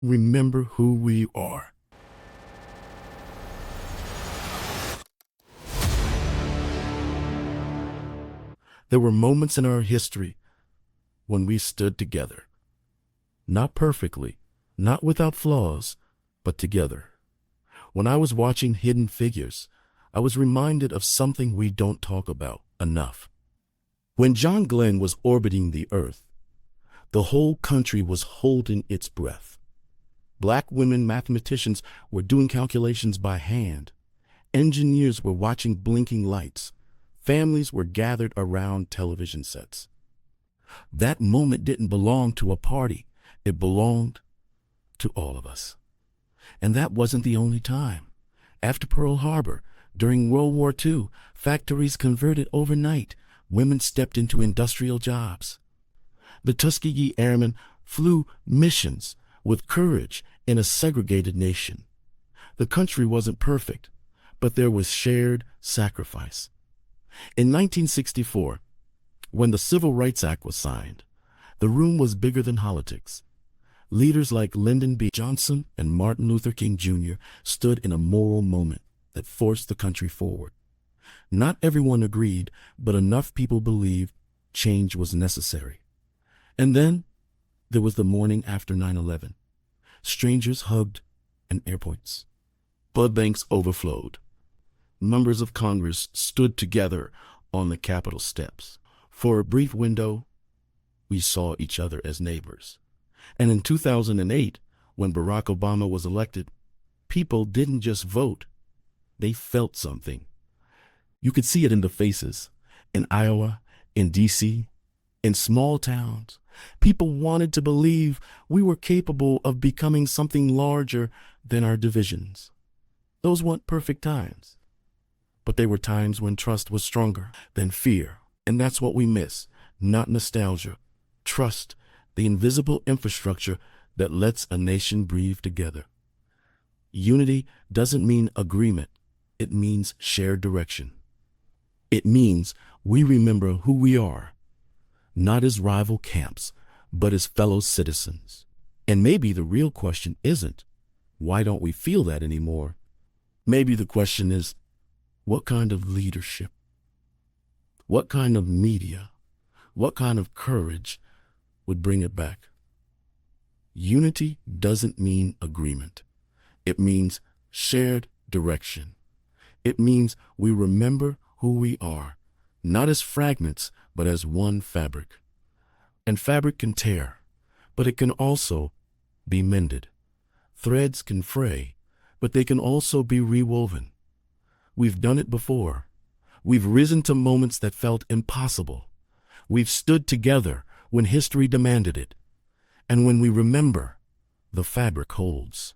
remember who we are. There were moments in our history when we stood together. Not perfectly, not without flaws, but together. When I was watching Hidden Figures, I was reminded of something we don't talk about enough. When John Glenn was orbiting the Earth, the whole country was holding its breath. Black women mathematicians were doing calculations by hand. Engineers were watching blinking lights. Families were gathered around television sets. That moment didn't belong to a party. It belonged to all of us. And that wasn't the only time. After Pearl Harbor, during World War II, factories converted overnight. Women stepped into industrial jobs. The Tuskegee Airmen flew missions with courage in a segregated nation. The country wasn't perfect, but there was shared sacrifice. In 1964, when the Civil Rights Act was signed, the room was bigger than politics. Leaders like Lyndon B. Johnson and Martin Luther King Jr. stood in a moral moment that forced the country forward. Not everyone agreed, but enough people believed change was necessary. And then there was the morning after 9/11. Strangers hugged in airports. Blood banks overflowed. Members of Congress stood together on the Capitol steps. For a brief window, we saw each other as neighbors. And in 2008, when Barack Obama was elected, people didn't just vote. They felt something. You could see it in the faces. In Iowa, in D.C., in small towns, people wanted to believe we were capable of becoming something larger than our divisions. Those weren't perfect times, but they were times when trust was stronger than fear. And that's what we miss, not nostalgia. Trust, the invisible infrastructure that lets a nation breathe together. Unity doesn't mean agreement. It means shared direction. It means we remember who we are, not as rival camps, but as fellow citizens. And maybe the real question isn't, why don't we feel that anymore? Maybe the question is, what kind of leadership? What kind of media? What kind of courage would bring it back? Unity doesn't mean agreement. It means shared direction. It means we remember who we are, not as fragments, but as one fabric. And fabric can tear, but it can also be mended. Threads can fray, but they can also be rewoven. We've done it before. We've risen to moments that felt impossible. We've stood together when history demanded it. And when we remember, the fabric holds.